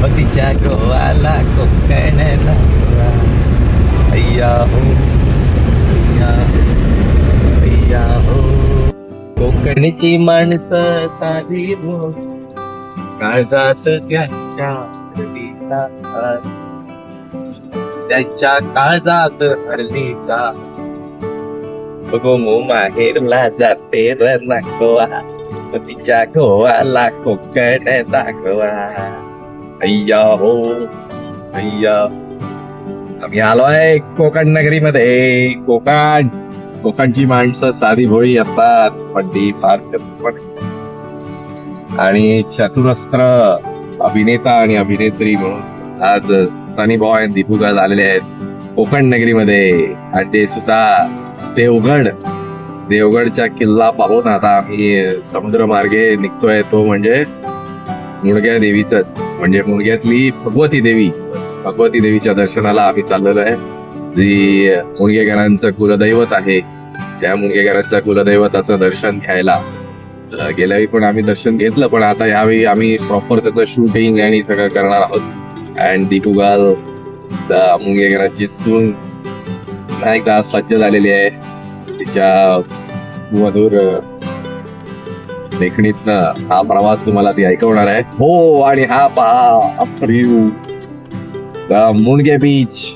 तिच्या गोवाला कोकण लागला. अय्या हो अय्या अय्या हो. कोकणची माणसं साधी हो, काळजात त्यांच्या त्यांच्या काळजात हरली का. बघो मो माहेरला जाते रनाकोवा, तिच्या गोवाला कोकण दाखवा. अय्या हो अय्या. आम्ही आलोय कोकण नगरीमध्ये. कोकणची माणसं साधी भोळी असतात, पण ती फार चतुर असतात. आणि चतुरस्त्र अभिनेता आणि अभिनेत्री म्हणून आज सनी बॉय आणि दीपू गर्ल आलेले आहेत कोकण नगरीमध्ये. आणि ते सुद्धा देवगडच्या किल्ला पाहून आता आम्ही समुद्र मार्गे निघतोय. तो म्हणजे मुणग्या देवीच, म्हणजे मुणग्यातली भगवती देवीच्या दर्शनाला आम्ही चाललेलो आहे. जी मुणगेकरांचं कुलदैवत आहे. त्या मुणगेकरांच्या कुलदैवताचं दर्शन घ्यायला गेल्या वेळी पण आम्ही दर्शन घेतलं, पण आता यावेळी आम्ही प्रॉपर त्याचं शूटिंग आणि सगळं करणार आहोत. अँड दीपू गर्ल मुणगेकरांची सून एकदा सज्ज झालेली आहे. तिच्या मधुर लेखणीतनं हा प्रवास तुम्हाला ती ऐकवणार आहे. हो, आणि हा पहा मुणगे बीच.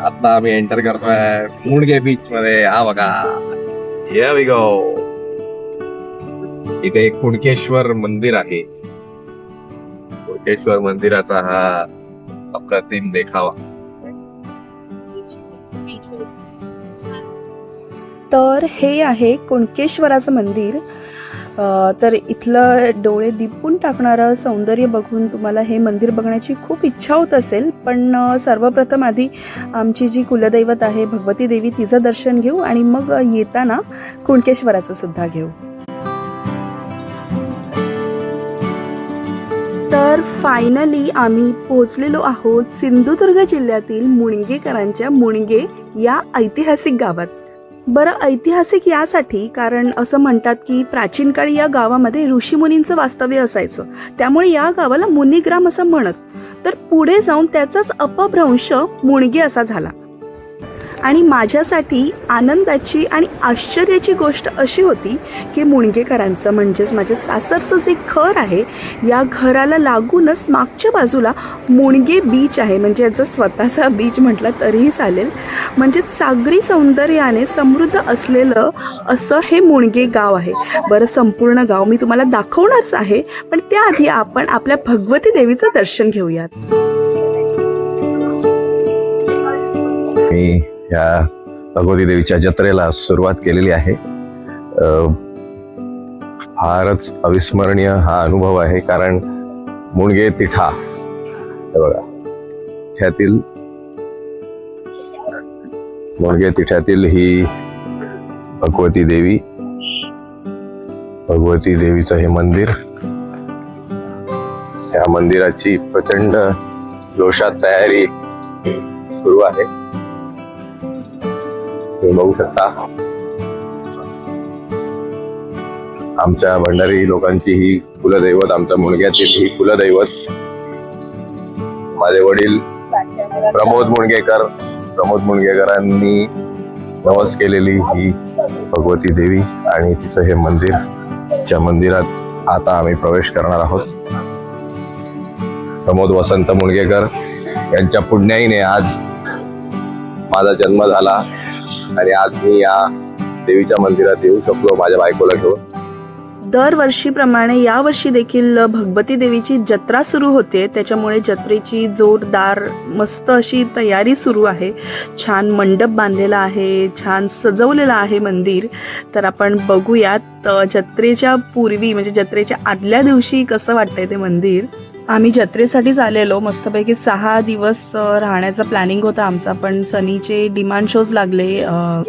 आता आम्ही एंटर करतोय मुणगे बीच मध्ये. हा बघा, हिअर वी गो. इथे एक कुणकेश्वर मंदिर आहे. कुणकेश्वर मंदिराचा हा अप्रतिम देखावा. तर हे आहे कुणकेश्वराचं मंदिर. तर इथलं डोळे दिपून टाकणारं सौंदर्य बघून तुम्हाला हे मंदिर बघण्याची खूप इच्छा होत असेल. पण सर्वप्रथम आधी आमची जी कुलदैवत आहे भगवती देवी, तिचं दर्शन घेऊ आणि मग येताना कुणकेश्वराचं सुद्धा घेऊ. तर फायनली आम्ही पोहोचलेलो आहोत सिंधुदुर्ग जिल्ह्यातील मुणगेकरांच्या मुणगे या ऐतिहासिक गावात. बरं, ऐतिहासिक यासाठी कारण असं म्हणतात की प्राचीन काळी या गावामध्ये ऋषीमुनींचं वास्तव्य असायचं, त्यामुळे या गावाला मुनिग्राम असं म्हणत. तर पुढे जाऊन त्याचाच अपभ्रंश मुणगे असा झाला. आणि माझ्यासाठी आनंदाची आणि आश्चर्याची गोष्ट अशी होती की मुणगेकरांचं म्हणजेच माझ्या सासरचं जे घर आहे, या घराला लागूनच मागच्या बाजूला मुणगे बीच आहे. म्हणजे याचं स्वतःचा बीच म्हटलं तरीही चालेल. म्हणजे सागरी सौंदर्याने समृद्ध असलेलं असं हे मुणगे गाव आहे. बरं, संपूर्ण गाव मी तुम्हाला दाखवणारच आहे, पण त्याआधी आपण आपल्या भगवती देवीचं दर्शन घेऊयात. या भगवती देवीच्या जत्रेला सुरुवात केलेली आहे. फारच अविस्मरणीय हा अनुभव आहे, कारण मुणगे तिठा बघा, मुणगे तिठ्यातील ही भगवती देवीचं हे मंदिर. या मंदिराची प्रचंड जोशात तयारी सुरू आहे. तुम्ही बघू शकता आमच्या भंडारी लोकांची ही कुलदैवत, आमच्या मुणग्यातील ही कुलदैवत. माझे वडील प्रमोद मुणगेकरांनी नवस केलेली ही भगवती देवी आणि तिचं हे मंदिर. च्या मंदिरात आता आम्ही प्रवेश करणार आहोत. प्रमोद वसंत मुणगेकर यांच्या पुण्याईने आज माझा जन्म झाला आणि आज मी या देवीच्या मंदिरात येऊ शकलो माझ्या बायकोला घेऊन. दरवर्षीप्रमाणे यावर्षी देखील भगवती देवीची जत्रा सुरू होते, त्याच्यामुळे जत्रेची जोरदार मस्त अशी तयारी सुरू आहे. छान मंडप बांधलेला आहे, छान सजवलेलं आहे मंदिर. तर आपण बघूयात जत्रेच्या पूर्वी म्हणजे जत्रेच्या आदल्या दिवशी कसं वाटतंय ते मंदिर. आम्ही जत्रेसाठीच आलेलो. मस्तपैकी 6 दिवस राहण्याचा प्लॅनिंग होता आमचा, पण सनीचे डिमांड शोज लागले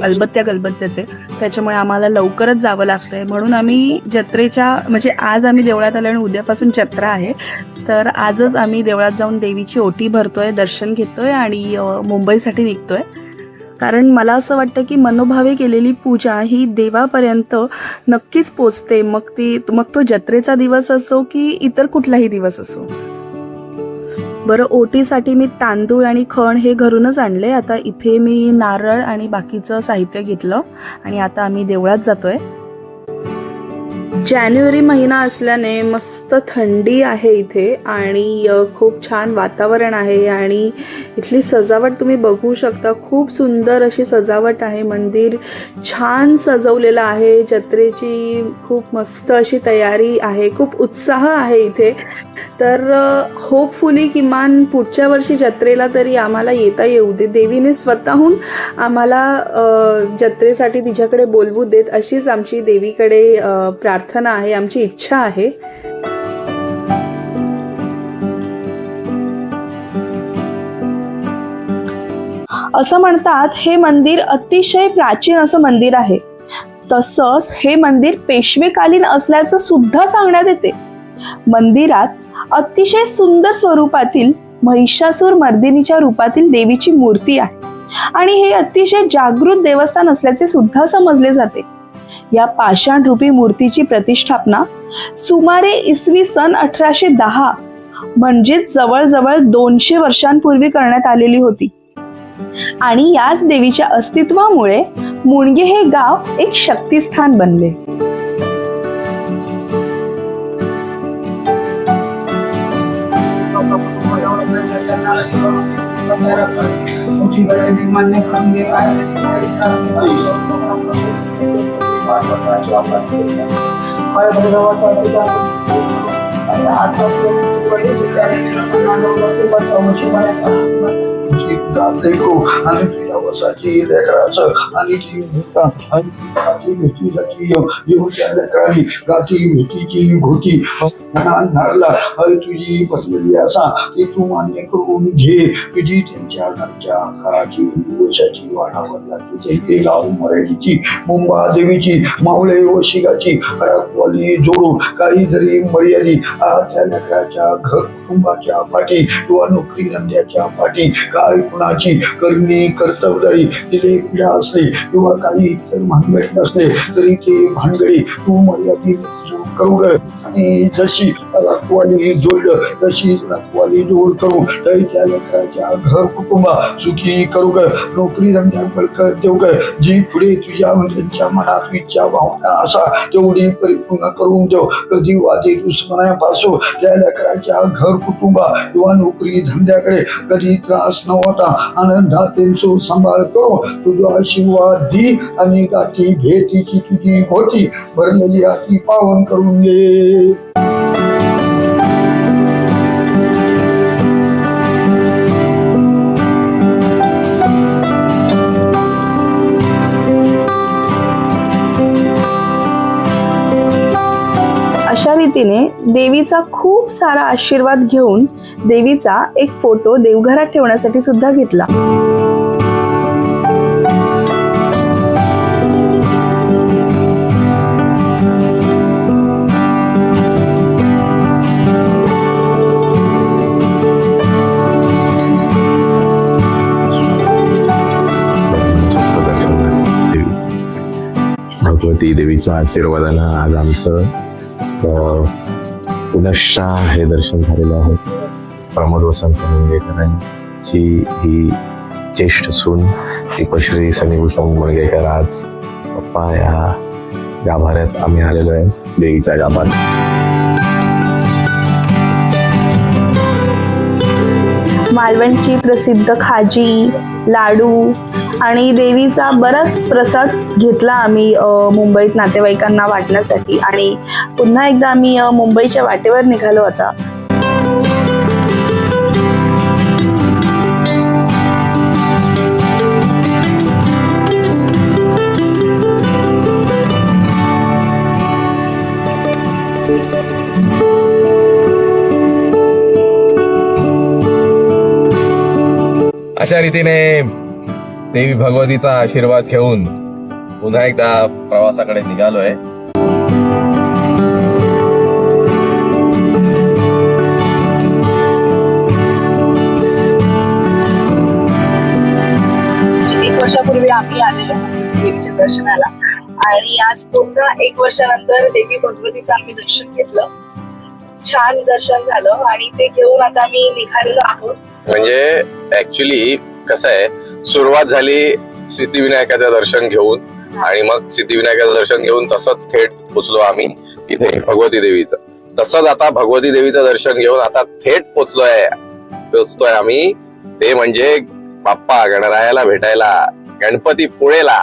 गलबत्त्याचे, त्याच्यामुळे आम्हाला लवकरच जावं लागतंय. म्हणून आम्ही जत्रेच्या म्हणजे आज आम्ही देवळात आलो आणि उद्यापासून जत्रा आहे, तर आजच आम्ही देवळात जाऊन देवीची ओटी भरतोय, दर्शन घेतोय आणि मुंबईसाठी निघतोय. कारण मला असं वाटतं की मनोभावे केलेली पूजा ही देवापर्यंत नक्कीच पोचते, मग तो जत्रेचा दिवस असो की इतर कुठलाही दिवस असो. बरं, ओटीसाठी मी तांदूळ आणि खण हे घरूनच आणले. आता इथे मी नारळ आणि बाकीचं साहित्य घेतलं आणि आता आम्ही देवळात जातोय. जानेवारी महिना असल्याने मस्त थंडी आहे इथे आणि खूप छान वातावरण आहे आणि इथली सजावट तुम्ही बघू शकता. खूप सुंदर अशी सजावट आहे. मंदिर छान सजवलेलं आहे. जत्रेची खूप मस्त अशी तयारी आहे. खूप उत्साह आहे इथे. तर होपफुली किमान पुढच्या वर्षी जत्रेला तरी आम्हाला येता येऊ दे. देवीने स्वतःहून आम्हाला जत्रेसाठी तिच्याकडे बोलवू देत अशीच आमची देवीकडे प्रार्थना आहे, आमची इच्छा आहे. असं म्हणतात हे मंदिर अतिशय प्राचीन असं मंदिर आहे. तसंच हे मंदिर पेशवेकालीन असल्याचं सुद्धा सांगण्यात येते. मंदिरात अतिशय सुंदर स्वरूपातील महिषासूर मर्दिनीच्या रूपातील देवीची मूर्ती आहे आणि हे अतिशय जागृत देवस्थान असल्याचे सुद्धा समजले जाते. या पाषाण रूपी मूर्तीची प्रतिष्ठापना सुमारे इसवी सन 1810 म्हणजे जवळजवळ 200 वर्षांपूर्वी करण्यात आलेली होती आणि याच देवीच्या अस्तित्वामुळे मुणगे हे गाव एक शक्तिस्थान बनले. देखो आणि तुझ्या वसाची लेकराचं आणि ती भूता आणि गाठी भेटीसाठी येऊन त्या लेकरांनी गाठी भेटीची घोटी नारला आणि तुझी बसलेली असा ती तू मान्य करून घे. तुझी त्यांच्या घरच्या आकाराची वशाची वाढावरला तुझे ते गाव मराठीची मुंबा देवीची मावळे व शिगाची अडकवाली जोडून काही जरी मर्यादी त्या लेकराच्या घर कुटुंबाच्या पाठी किंवा नोकरी धंद्याच्या पाठी काय कुणाची करणी कर्तव्यदारी तिथे पीडा असले किंवा काही इतर भानगडी असले तरी ते भानगडी तू मर्यादित करू ग. आणि जशी रखवाली जोडलं तशी रखवाली जोड करू त्या लेकराच्या घर कुटुंबा सुखी करू ग. नोकरी धंद्या बळकत देऊ ग. जी पुढे तुझ्या त्यांच्या मनात इच्छा भावना असा तेवढी परिपूर्ण करून देऊ. कधी वादी दुश्मनापासून त्या लेकराच्या घर कुटुंबा किंवा नोकरी धंद्याकडे कधी त्रास नव्हता आनंदात त्यांचा सांभाळ करू तुझा आशीर्वाद दी आणि गाठी भेटीची तुझी होती भरलेली हाती पावन करून ये. अशा रीतीने देवीचा खूप सारा आशीर्वाद घेऊन देवीचा एक फोटो देवघरात ठेवण्यासाठी सुद्धा घेतला. भगवती देवीच्या आशीर्वादानं आज आमचं पुनश्च हे दर्शन झालेलं आहे. प्रमोद वसंत मुणगेकरांची ही ज्येष्ठ सून दीपश्री सनीभूषण मुणगेकर आज पप्पा या गाभाऱ्यात आम्ही आलेलो आहे देवीच्या गाभाऱ्यात. मालवणची प्रसिद्ध खाजी, लाडू आणि देवीचा बराच प्रसाद घेतला आम्ही मुंबईत नातेवाईकांना वाटण्यासाठी आणि पुन्हा एकदा आम्ही मुंबईच्या वाटेवर निघालो आता. अशा रीतीने देवी भगवतीचा आशीर्वाद घेऊन पुन्हा एकदा प्रवासाकडे निघालोय. एक वर्षापूर्वी आम्ही आलेलो देवीच्या दर्शनाला आणि आज पुन्हा 1 वर्षानंतर देवी भगवतीचं आम्ही दर्शन घेतलं. खूप छान दर्शन झालं आणि ते घेऊन आता आम्ही निघालेलो आहोत. म्हणजे ऍक्च्युली कसं आहे, सुरुवात झाली सिद्धिविनायकाचं दर्शन घेऊन आणि मग सिद्धिविनायकाचं दर्शन घेऊन तसंच थेट पोचलो आम्ही इथे भगवती देवीचं. तसंच आता भगवती देवीचं दर्शन घेऊन आता थेट पोचतोय आम्ही, ते म्हणजे बाप्पा गणरायाला भेटायला, गणपती पुळेला.